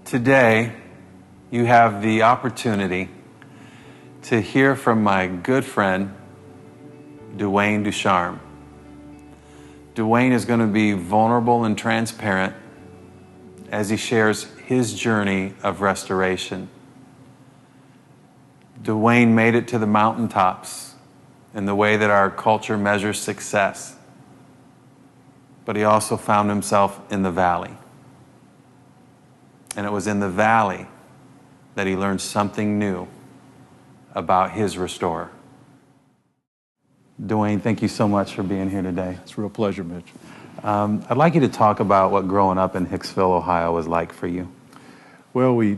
Today, you have the opportunity to hear from my good friend, Duane DuCharme. Duane is going to be vulnerable and transparent as he shares his journey of restoration. Duane made it to the mountaintops in the way that our culture measures success, but he also found himself in the valley. And it was in the valley that he learned something new about his restorer. Duane, thank you so much for being here today. It's a real pleasure, Mitch. I'd like you to talk about what growing up in Hicksville, Ohio was like for you. Well, we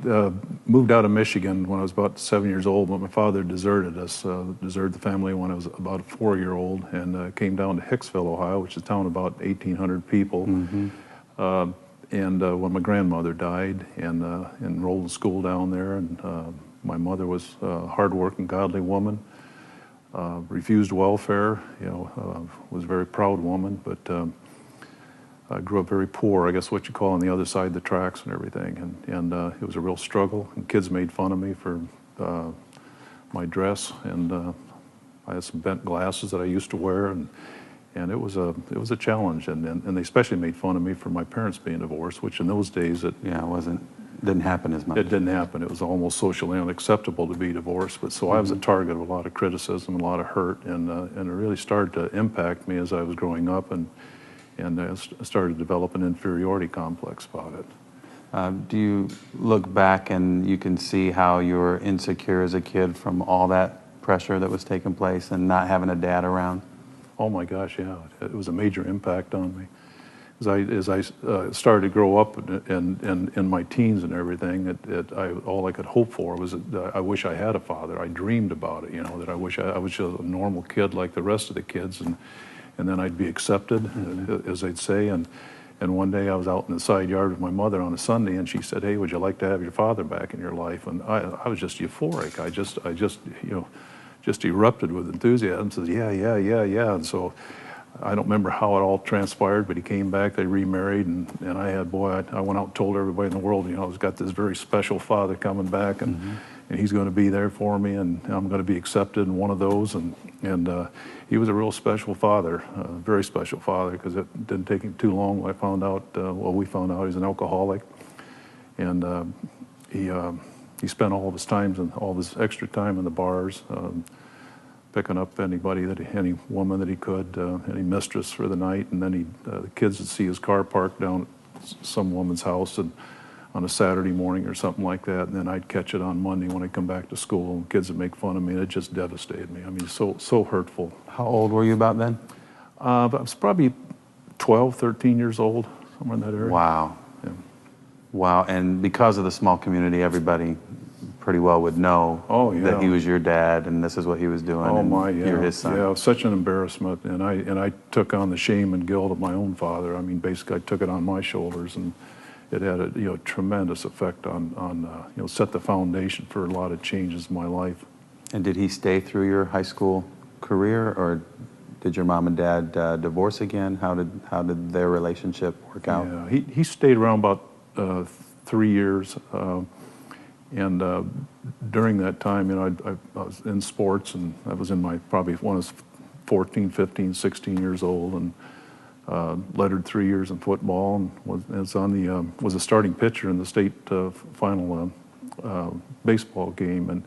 moved out of Michigan when I was about 7 years old, but my father deserted us, deserted the family when I was about a 4-year-old, and came down to Hicksville, Ohio, which is a town of about 1,800 people. And when my grandmother died, and enrolled in school down there, and my mother was a hardworking, godly woman, refused welfare, was a very proud woman, but I grew up very poor, I guess what you call on the other side of the tracks and everything, and it was a real struggle, and kids made fun of me for my dress, and I had some bent glasses that I used to wear, and it was a challenge, and they especially made fun of me for my parents being divorced, which in those days didn't happen as much. It didn't happen. It was almost socially unacceptable to be divorced, but so I was a target of a lot of criticism, a lot of hurt, and it really started to impact me as I was growing up, and I started to develop an inferiority complex about it. Do you look back and you can see how you were insecure as a kid from all that pressure that was taking place and not having a dad around? Oh my gosh, yeah, it was a major impact on me. As I started to grow up and in my teens and everything, all I could hope for was that I wish I had a father. I dreamed about it, that I wish I was just a normal kid like the rest of the kids, and then I'd be accepted, as they'd say. And one day I was out in the side yard with my mother on a Sunday, and she said, "Hey, would you like to have your father back in your life?" And I was just euphoric. I just erupted with enthusiasm. Says, yeah. And so I don't remember how it all transpired, but he came back, they remarried, and I went out and told everybody in the world, I've got this very special father coming back, and he's going to be there for me, and I'm going to be accepted in one of those. And he was a real special father, very special father, because it didn't take him too long. We found out he's an alcoholic, and he spent all of his time and all of his extra time in the bars, picking up any woman that he could, any mistress for the night, and then the kids would see his car parked down at some woman's house and on a Saturday morning or something like that, and then I'd catch it on Monday when I come back to school, and kids would make fun of me, and it just devastated me. I mean, so hurtful. How old were you about then? I was probably 12, 13 years old, somewhere in that area. Wow. Yeah. Wow, and because of the small community, everybody pretty well would know that he was your dad and this is what he was doing. Oh my, yeah. You're his son. Yeah, it was such an embarrassment, and I took on the shame and guilt of my own father. I mean, basically, I took it on my shoulders, and it had a tremendous effect on set the foundation for a lot of changes in my life. And did he stay through your high school career, or did your mom and dad divorce again? How did their relationship work out? Yeah, he stayed around about 3 years. And during that time, I was in sports, and I was in probably when I was 14, 15, 16 years old, and lettered 3 years in football, and was a starting pitcher in the state final baseball game, and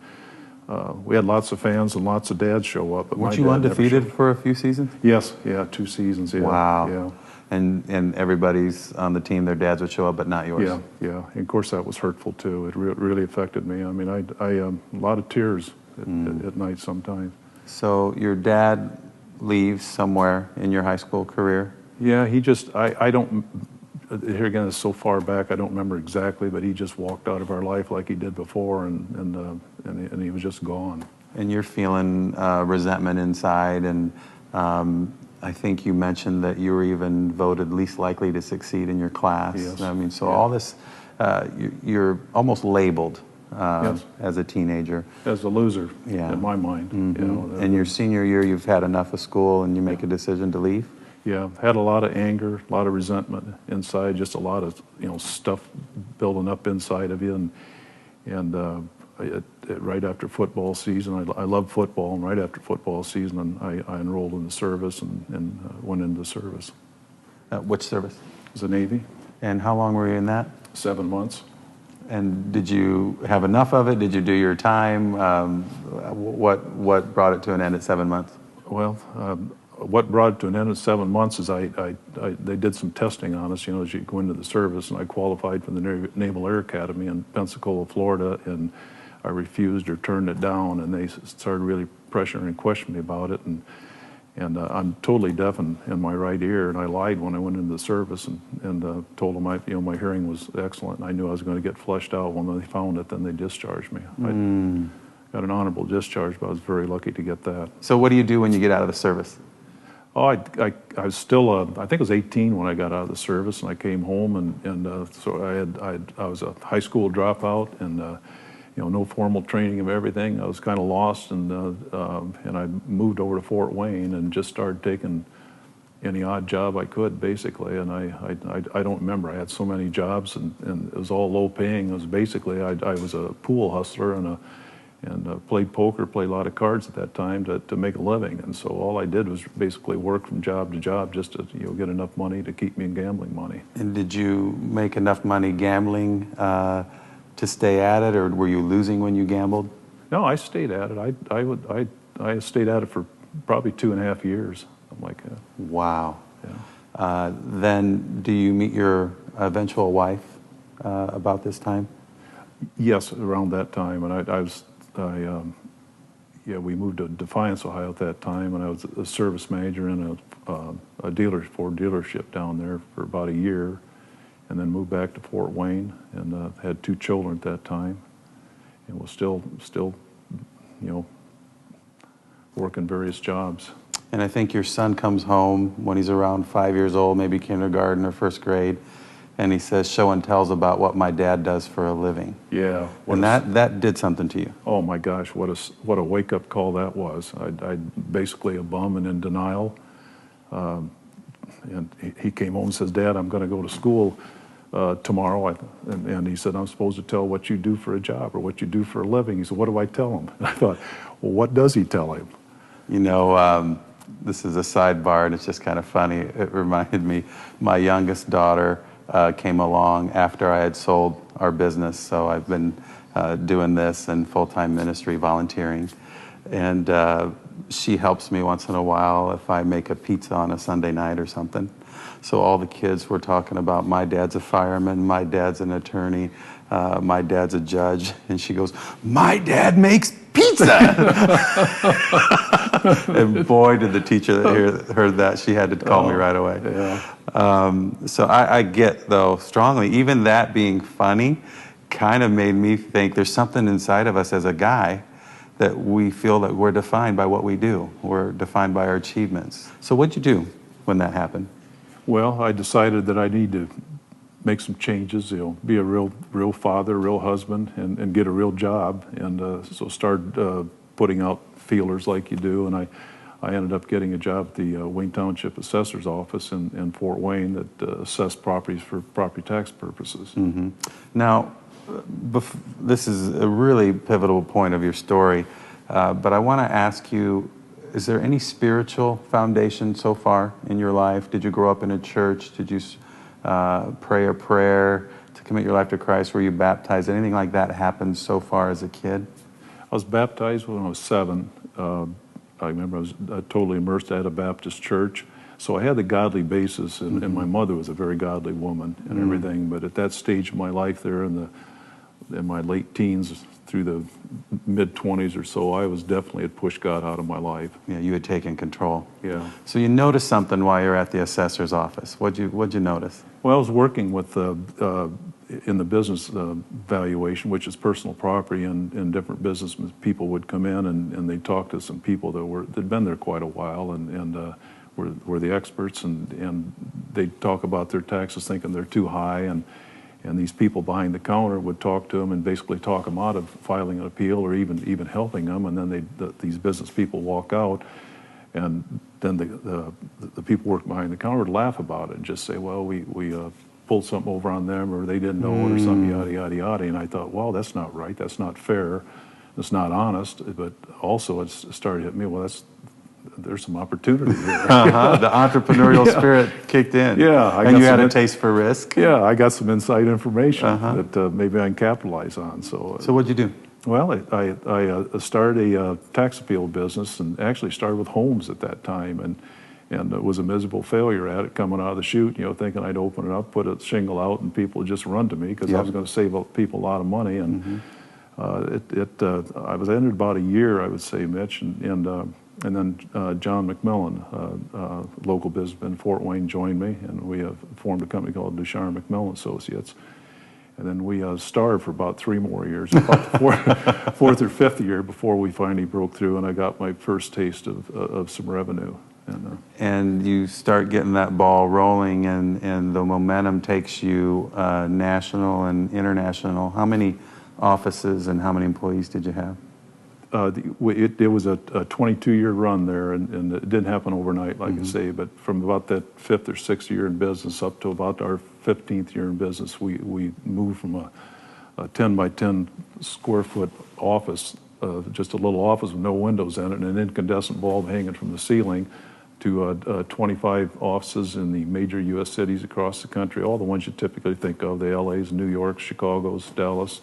we had lots of fans and lots of dads show up. But weren't you undefeated for a few seasons? Yes, yeah, 2 seasons. Yeah. Wow. Yeah. And everybody's on the team, their dads would show up, but not yours. Yeah. And of course, that was hurtful too. It really affected me. I mean, I a lot of tears at night sometimes. So your dad leaves somewhere in your high school career? Yeah, he just, I don't, here again, it's so far back, I don't remember exactly, but he just walked out of our life like he did before, and he was just gone. And you're feeling resentment inside, and I think you mentioned that you were even voted least likely to succeed in your class. Yes. I mean, so all this, you're almost labeled as a teenager. As a loser, in my mind. And your senior year, you've had enough of school, and you make a decision to leave? Yeah, had a lot of anger, a lot of resentment inside, just a lot of stuff building up inside of you, right after football season, I love football, and right after football season, I enrolled in the service and went into the service. Which service? It was the Navy. And how long were you in that? 7 months. And did you have enough of it? Did you do your time? What brought it to an end at 7 months? Well, what brought it to an end at 7 months is they did some testing on us, as you go into the service, and I qualified for the Naval Air Academy in Pensacola, Florida, and I refused or turned it down, and they started really pressuring and questioning me about it, and I'm totally deaf in my right ear, and I lied when I went into the service and told them my hearing was excellent, and I knew I was going to get flushed out. When they found it, then they discharged me. I got an honorable discharge, but I was very lucky to get that. So what do you do when you get out of the service? Oh, I was still, I think I was 18 when I got out of the service, and I came home, and so I was a high school dropout, and no formal training of everything. I was kind of lost, and I moved over to Fort Wayne and just started taking any odd job I could, basically. And I don't remember. I had so many jobs, and it was all low paying. It was basically I was a pool hustler and played poker, played a lot of cards at that time to make a living. And so all I did was basically work from job to job just to get enough money to keep me in gambling money. And did you make enough money gambling to stay at it, or were you losing when you gambled? No, I stayed at it. I stayed at it for probably 2.5 years, something like that. Wow. Yeah. Then do you meet your eventual wife about this time? Yes, around that time, and we moved to Defiance, Ohio at that time, and I was a service manager in a Ford dealership down there for about a year, and then moved back to Fort Wayne, and had 2 children at that time, and was still working various jobs. And I think your son comes home when he's around 5 years old, maybe kindergarten or first grade, and he says, show and tells about what my dad does for a living. Yeah. And that did something to you. Oh my gosh, what a wake-up call that was. I basically a bum and in denial. And he came home and says, Dad, I'm going to go to school tomorrow. And he said, I'm supposed to tell what you do for a job or what you do for a living. He said, what do I tell him? And I thought, well, what does he tell him? This is a sidebar, and it's just kind of funny. It reminded me, my youngest daughter came along after I had sold our business, so I've been doing this and full-time ministry volunteering, and she helps me once in a while if I make a pizza on a Sunday night or something. So all the kids were talking about, my dad's a fireman, my dad's an attorney, my dad's a judge, and she goes, my dad makes pizza! And boy, did the teacher that heard that, she had to call me right away. Yeah. So I get, though, strongly, even that being funny kind of made me think there's something inside of us as a guy that we feel that we're defined by what we do. We're defined by our achievements. So what'd you do when that happened? Well, I decided that I need to make some changes, be a real father, real husband, and get a real job. And so started putting out feelers like you do, and I ended up getting a job at the Wayne Township Assessor's Office in Fort Wayne that assessed properties for property tax purposes. Mm-hmm. Now, this is a really pivotal point of your story, but I want to ask you, is there any spiritual foundation so far in your life? Did you grow up in a church? Did you pray a prayer to commit your life to Christ? Were you baptized? Anything like that happened so far as a kid? I was baptized when I was 7. I remember I was totally immersed at a Baptist church. So I had the godly basis, and my mother was a very godly woman and everything. But at that stage of my life there in my late teens through the mid-20s or so, I was definitely had pushed God out of my life. Yeah, you had taken control. Yeah. So you noticed something while you're at the assessor's office. What'd you notice? Well, I was working with in the business valuation, which is personal property, and different business people would come in and they'd talk to some people that'd been there quite a while and were the experts, and they'd talk about their taxes thinking they're too high, and these people behind the counter would talk to them and basically talk them out of filing an appeal or even helping them, and then these business people walk out, And then the people working behind the counter would laugh about it and just say, well, we pulled something over on them, or they didn't know it, or something, yada, yada, yada. And I thought, well, that's not right. That's not fair. It's not honest. But also it started hitting me, well, there's some opportunity here. The entrepreneurial spirit kicked in. Yeah. And you had a taste for risk. Yeah, I got some inside information that maybe I can capitalize on. So what'd you do? Well, I started a tax appeal business, and actually started with homes at that time, and it was a miserable failure at it coming out of the chute, thinking I'd open it up, put a shingle out, and people would just run to me because I was going to save people a lot of money. And I was ended about a year, I would say, Mitch, and then John McMillan, local businessman in Fort Wayne, joined me, and we have formed a company called DuCharme McMillan Associates. And then we starved for about 3 more years, about the fourth or fifth year before we finally broke through, and I got my first taste of some revenue. And you start getting that ball rolling, and the momentum takes you national and international. How many offices and how many employees did you have? It was a 22-year run there, and it didn't happen overnight, like I say, but from about that 5th or 6th year in business up to about our 15th year in business, we moved from a 10 by 10 square foot office, just a little office with no windows in it, and an incandescent bulb hanging from the ceiling, to 25 offices in the major U.S. cities across the country, all the ones you typically think of, the L.A.'s, New York, Chicago's, Dallas,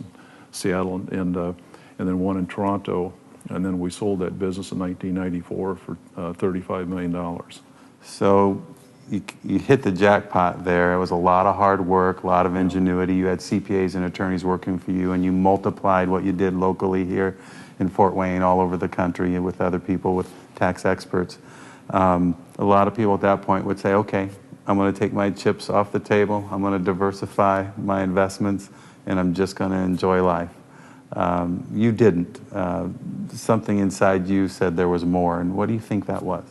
Seattle, and then one in Toronto. And then we sold that business in 1994 for $35 million. So you hit the jackpot there. It was a lot of hard work, a lot of ingenuity. You had CPAs and attorneys working for you, and you multiplied what you did locally here in Fort Wayne, all over the country, and with other people, with tax experts. A lot of people at that point would say, okay, I'm going to take my chips off the table, I'm going to diversify my investments, and I'm just going to enjoy life. You didn't. Something inside you said there was more, and what do you think that was?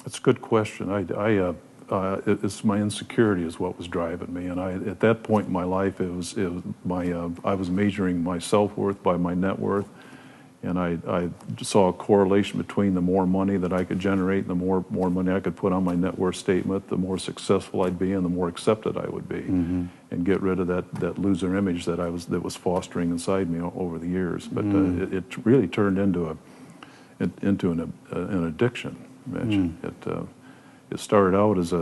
That's a good question. It's my insecurity is what was driving me, and at that point in my life, I was measuring my self-worth by my net worth, and I saw a correlation between the more money that I could generate and the more money I could put on my net worth statement, the more successful I'd be and the more accepted I would be, and get rid of that loser image that was fostering inside me over the years. But it really turned into an addiction, Mitch. It started out as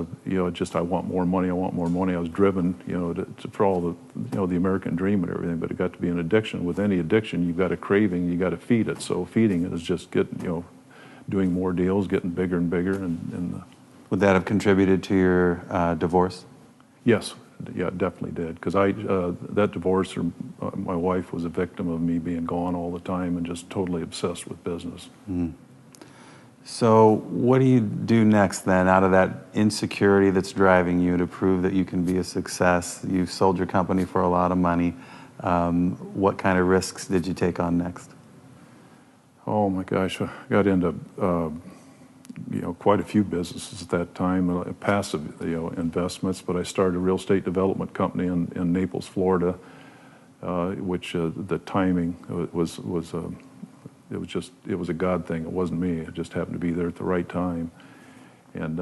just I want more money, I want more money. I was driven, for all the American dream and everything, but it got to be an addiction. With any addiction, you've got a craving, you got to feed it. So feeding it is just doing more deals, getting bigger and bigger. And would that have contributed to your divorce? Yes, yeah, it definitely did. Because that divorce, my wife was a victim of me being gone all the time and just totally obsessed with business. So what do you do next then, out of that insecurity that's driving you to prove that you can be a success? You've sold your company for a lot of money. What kind of risks did you take on next? Oh my gosh, I got into quite a few businesses at that time, passive investments. But I started a real estate development company in Naples, Florida, which the timing was it was a God thing. It wasn't me. It just happened to be there at the right time. And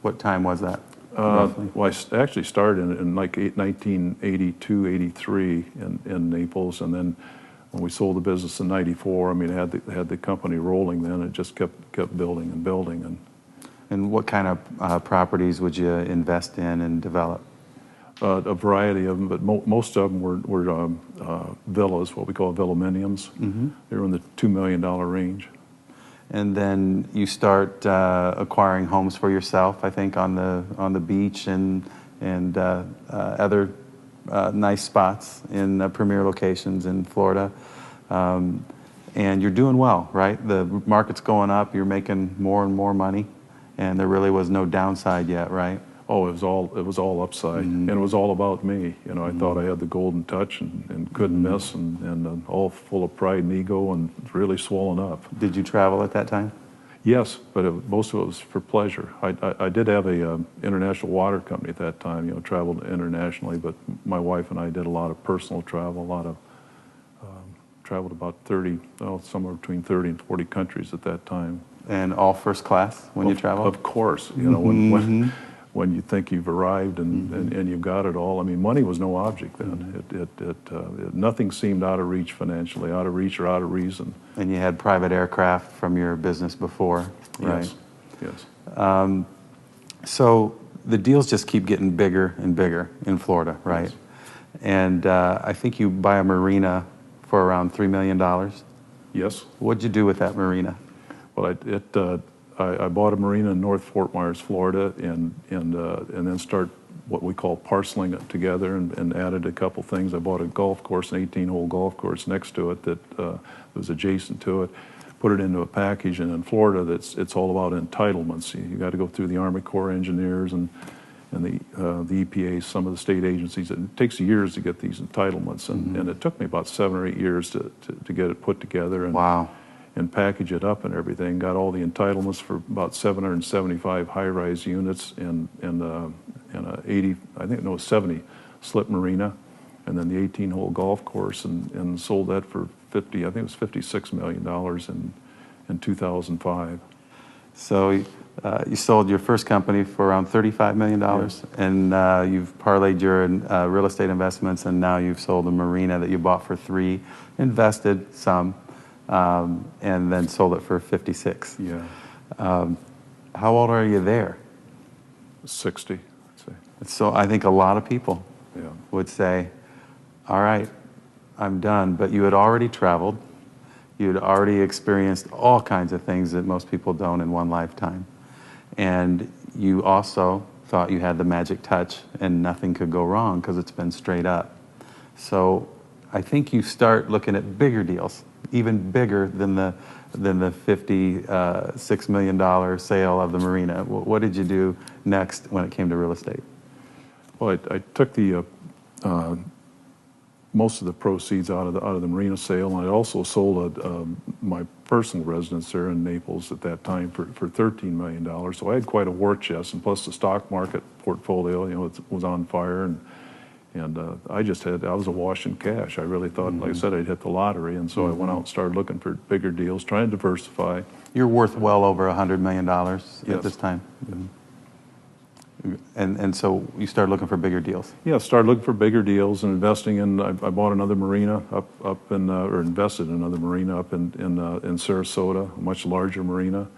what time was that? Well, I actually started in like 1982, 83 in Naples, and then when we sold the business in '94, I mean, had the company rolling then. It just kept building and building. And what kind of properties would you invest in and develop? A variety of them, but most of them were villas, what we call villaminiums. They were in the $2 million range. And then you start acquiring homes for yourself, I think, on the beach and other nice spots in premier locations in Florida. And you're doing well, right? The market's going up. You're making more and more money, and there really was no downside yet, right? Oh, it was all upside, and it was all about me. I thought I had the golden touch and couldn't miss, and all full of pride and ego and really swollen up. Did you travel at that time? Yes, but most of it was for pleasure. I did have a international water company at that time. Traveled internationally, but my wife and I did a lot of personal travel. Traveled about somewhere between 30 and 40 countries at that time. And all first class when you travel? Of course. You know, when you think you've arrived and you've got it all. I mean, money was no object then. Nothing seemed out of reach financially, out of reach or out of reason. And you had private aircraft from your business before, right? Yes. So the deals just keep getting bigger and bigger in Florida, right? Yes. And I think you buy a marina for around $3 million. Yes. What'd you do with that marina? Well, I bought a marina in North Fort Myers, Florida, and then start what we call parceling it together and added a couple things. I bought a golf course, an 18-hole golf course next to it that was adjacent to it. Put it into a package, and in Florida, it's all about entitlements. You got to go through the Army Corps of Engineers and the EPA, some of the state agencies. It takes years to get these entitlements, and it took me about 7 or 8 years to get it put together. And, wow. And package it up and everything. Got all the entitlements for about 775 high-rise units and a 70 slip marina, and then the 18-hole golf course, and sold that for I think it was $56 million in 2005. So you sold your first company for around $35 million, yes. And you've parlayed your real estate investments, and now you've sold a marina that you bought for $3 million, invested some, and then sold it for 56. Yeah. How old are you there? 60, I'd say. So I think a lot of people Yeah. would say, all right, I'm done. But you had already traveled. You had already experienced all kinds of things that most people don't in one lifetime. And you also thought you had the magic touch and nothing could go wrong because it's been straight up. So I think you start looking at bigger deals, even bigger than the $56 million sale of the marina. What did you do next when it came to real estate? Well, I took the most of the proceeds out of the marina sale, and I also sold my personal residence there in Naples at that time for $13 million. So I had quite a war chest, and plus the stock market portfolio, you know, it was on fire, and I was awash in cash. I really thought, like I said, I'd hit the lottery, and so I went out and started looking for bigger deals, trying to diversify. You're worth well over $100 million Yes. at this time. Yeah. And so you started looking for bigger deals. Yeah, started looking for bigger deals and investing in. I bought another marina up in, or invested in another marina up in Sarasota, a much larger marina,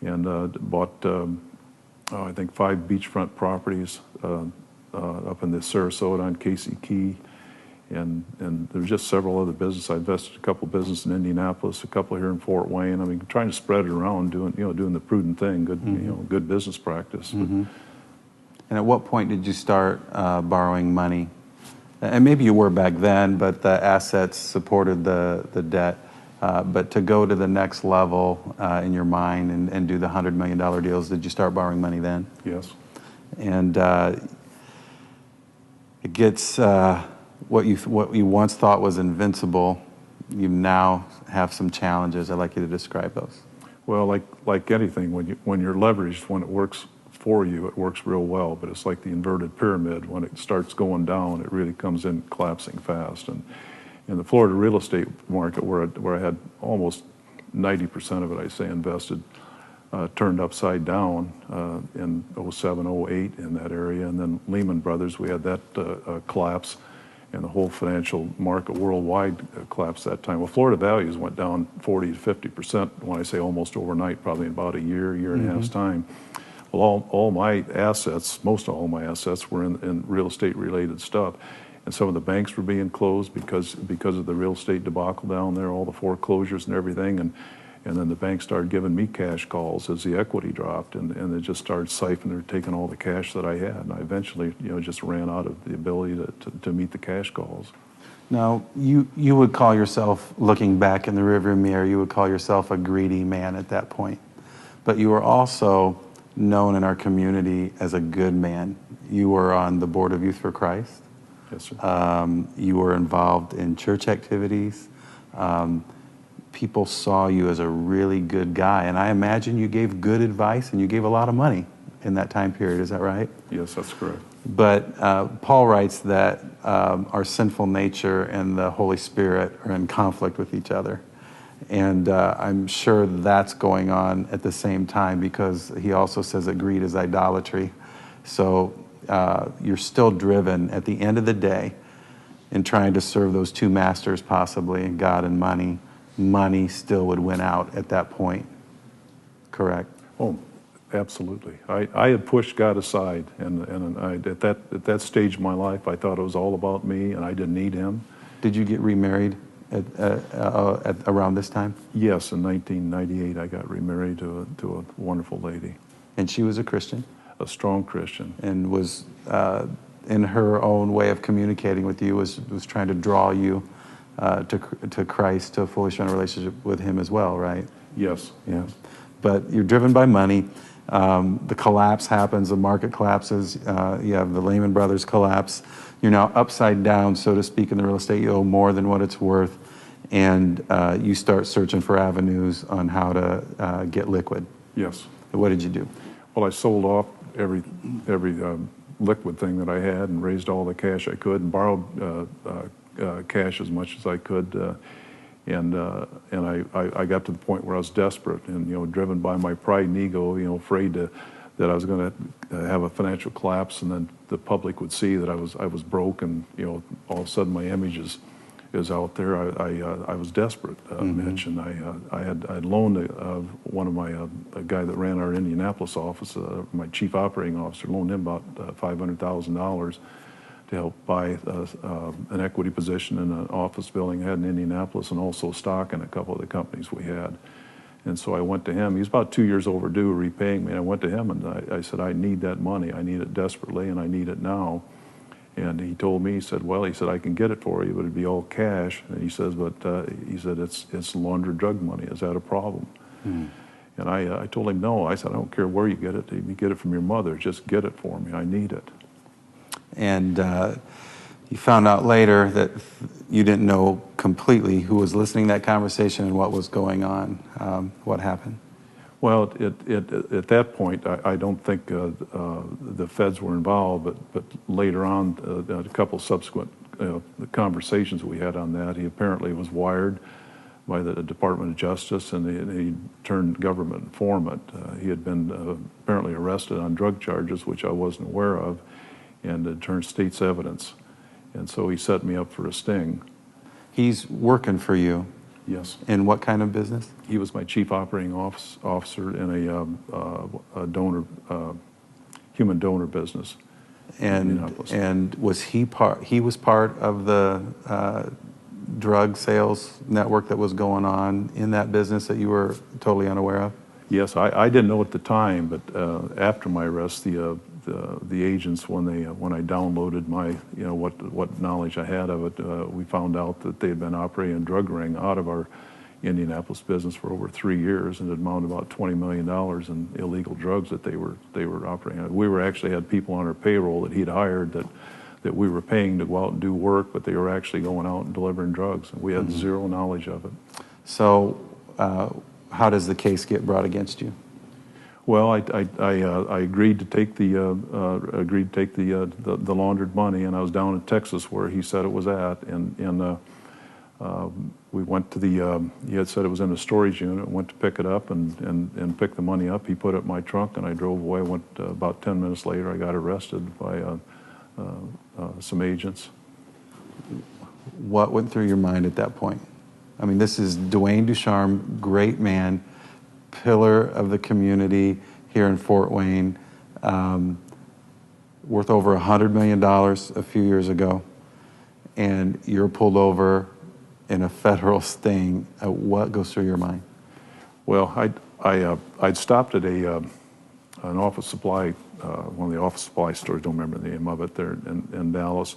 and bought I think 5 beachfront properties up in the Sarasota on Casey Key, and there's just several other businesses. I invested a couple businesses in Indianapolis, a couple here in Fort Wayne. I mean, trying to spread it around, doing the prudent thing, good good business practice. And at what point did you start borrowing money? And maybe you were back then, but the assets supported the debt. But to go to the next level in your mind and do the $100 million deals, did you start borrowing money then? Yes. And it gets what you once thought was invincible. You now have some challenges. I'd like you to describe those. Well, like anything, when you're leveraged, when it works for you, it works real well. But it's like the inverted pyramid. When it starts going down, it really comes in collapsing fast. And in the Florida real estate market, where I had almost 90% of it, I say, invested, turned upside down in 07, 08 in that area. And then Lehman Brothers, we had that collapse, and the whole financial market worldwide collapsed that time. Well, Florida values went down 40 to 50%, when I say almost overnight, probably in about a year and a half's time. Well, all my assets, most of all my assets, were in real estate related stuff. And some of the banks were being closed because of the real estate debacle down there, all the foreclosures and everything. And then the bank started giving me cash calls as the equity dropped, and they just started siphoning or taking all the cash that I had. And I eventually, just ran out of the ability to meet the cash calls. Now, you would call yourself, looking back in the rearview mirror, you would call yourself a greedy man at that point. But you were also known in our community as a good man. You were on the board of Youth for Christ. Yes, sir. You were involved in church activities. People saw you as a really good guy, and I imagine you gave good advice and you gave a lot of money in that time period. Is that right? Yes, that's correct. But Paul writes that our sinful nature and the Holy Spirit are in conflict with each other. And I'm sure that's going on at the same time, because he also says that greed is idolatry. So you're still driven at the end of the day in trying to serve those two masters possibly, God and money. Money still would win out at that point, correct? Oh, absolutely. I had pushed God aside, and at that stage of my life, I thought it was all about me, and I didn't need him. Did you get remarried at around this time? Yes, in 1998, I got remarried to a wonderful lady. And she was a Christian? A strong Christian. And was, in her own way of communicating with you, was trying to draw you to Christ, to a fully surrendered relationship with him as well, right? Yes. Yeah. But you're driven by money. The collapse happens, the market collapses. You have the Lehman Brothers collapse. You're now upside down, so to speak, in the real estate. You owe more than what it's worth. And you start searching for avenues on how to get liquid. Yes. What did you do? Well, I sold off every liquid thing that I had and raised all the cash I could and borrowed cash as much as I could. And I got to the point where I was desperate and, driven by my pride and ego, afraid that I was going to have a financial collapse, and then the public would see that I was broke, and, all of a sudden my image is out there. I was desperate, Mitch, and I'd loaned one of my a guy that ran our Indianapolis office, my chief operating officer, loaned him about $500,000 to help buy an equity position in an office building I had in Indianapolis, and also stock in a couple of the companies we had. And so I went to him. He's about 2 years overdue repaying me. And I went to him and I said, I need that money. I need it desperately, and I need it now. And he told me, he said, I can get it for you, but it'd be all cash. And he says, he said, it's laundered drug money. Is that a problem? And I told him, no. I said, I don't care where you get it. If you get it from your mother, just get it for me. I need it. And you found out later that you didn't know completely who was listening to that conversation and what was going on. What happened? Well, at that point, I don't think the feds were involved, but later on, a couple subsequent conversations we had on that, he apparently was wired by the Department of Justice, and he turned government informant. He had been apparently arrested on drug charges, which I wasn't aware of, and it turned state's evidence. And so he set me up for a sting. He's working for you? Yes. In what kind of business? He was my chief operating officer in a donor, human donor business. And was he part? He was part of the drug sales network that was going on in that business that you were totally unaware of? Yes, I didn't know at the time, but after my arrest, the agents, when I downloaded my what knowledge I had of it, we found out that they had been operating a drug ring out of our Indianapolis business for over 3 years, and it amounted about $20 million in illegal drugs that they were operating. We actually had people on our payroll that he'd hired that we were paying to go out and do work, but they were actually going out and delivering drugs, and we had zero knowledge of it. So, how does the case get brought against you? Well, I agreed to take the laundered money, and I was down in Texas where he said it was at, and we went to he had said it was in a storage unit. Went to pick it up and pick the money up. He put it in my trunk, and I drove away. Went about 10 minutes later, I got arrested by some agents. What went through your mind at that point? I mean, this is Duane DuCharme, great man, pillar of the community here in Fort Wayne, worth over $100 million a few years ago, and you're pulled over in a federal sting. What goes through your mind? Well, I'd stopped at an office supply, one of the office supply stores, don't remember the name of it, there in Dallas.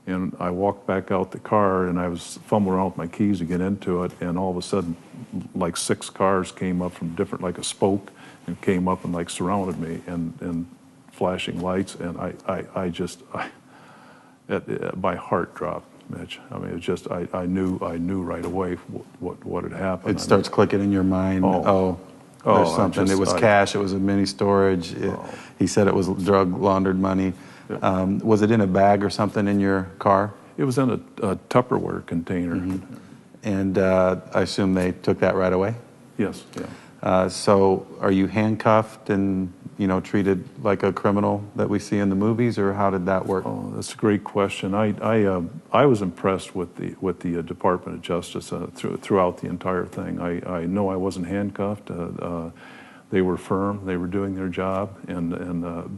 And I walked back out the car, and I was fumbling around with my keys to get into it, and all of a sudden, like 6 cars came up from different, like a spoke, and came up and like surrounded me, and flashing lights, and my heart dropped, Mitch. I mean, it just, I knew right away what had happened. It starts clicking in your mind. There's something. It was cash. It was a mini storage. He said it was drug laundered money. Was it in a bag or something in your car? It was in a Tupperware container. And I assume they took that right away? Yes, yeah. So are you handcuffed and, you know, treated like a criminal that we see in the movies, or how did that work? Oh, that's a great question. I was impressed with the Department of Justice throughout the entire thing. I know I wasn't handcuffed. They were firm. They were doing their job,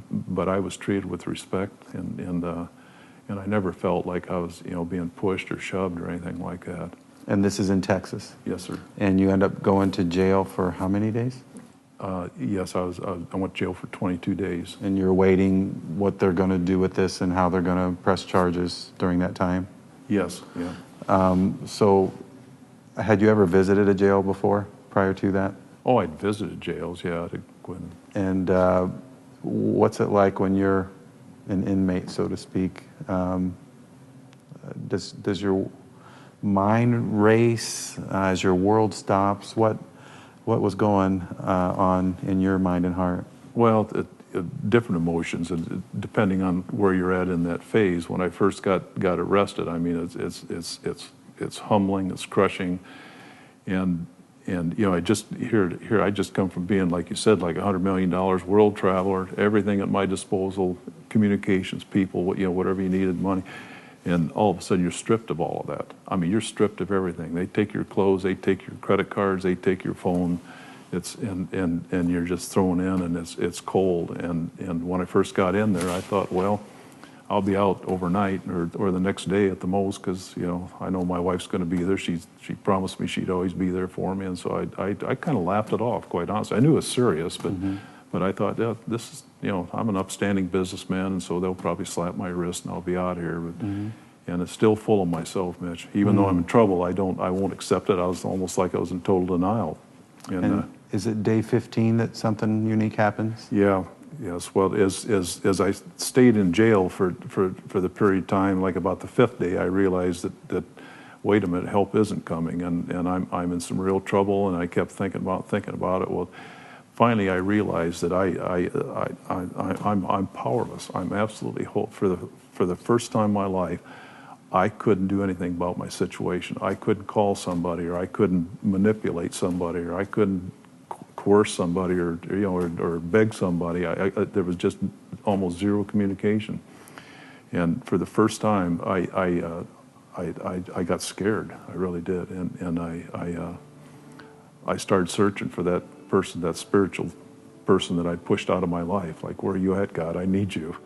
but I was treated with respect, and I never felt like I was, you know, being pushed or shoved or anything like that. And this is in Texas? Yes, sir. And you end up going to jail for how many days? Yes, I went to jail for 22 days. And you're waiting what they're going to do with this and how they're going to press charges during that time? Yes, yeah. So had you ever visited a jail before, prior to that? Oh, I'd visited jails, yeah. And what's it like when you're an inmate, so to speak? Does your mind race as your world stops? What was going on in your mind and heart? Well, different emotions, and depending on where you're at in that phase. When I first got arrested, I mean, it's humbling, it's crushing, and you know, I just come from being, like you said, like $100 million world traveler, everything at my disposal, communications, people, you know, whatever you needed, money. And all of a sudden, you're stripped of all of that. I mean, you're stripped of everything. They take your clothes, they take your credit cards, they take your phone. And you're just thrown in, and it's cold. And when I first got in there, I thought, well, I'll be out overnight or the next day at the most, because, you know, I know my wife's going to be there. She promised me she'd always be there for me, and so I kind of laughed it off, quite honestly. I knew it was serious, but. Mm-hmm. But I thought, yeah, this is, you know, I'm an upstanding businessman, and so they'll probably slap my wrist and I'll be out here. But, mm-hmm. And it's still full of myself, Mitch. Even though I'm in trouble, I won't accept it. I was almost like I was in total denial. And is it day 15 that something unique happens? Yeah, yes. Well, as I stayed in jail for the period of time, like about the 5th day, I realized that wait a minute, help isn't coming, and I'm in some real trouble. And I kept thinking about it. Well, finally, I realized that I'm powerless. I'm absolutely for the first time in my life, I couldn't do anything about my situation. I couldn't call somebody, or I couldn't manipulate somebody, or I couldn't coerce somebody, or beg somebody. There was just almost zero communication. And for the first time, I got scared. I really did, and I started searching for that person, that spiritual person that I pushed out of my life. Like, where are you at, God? I need you.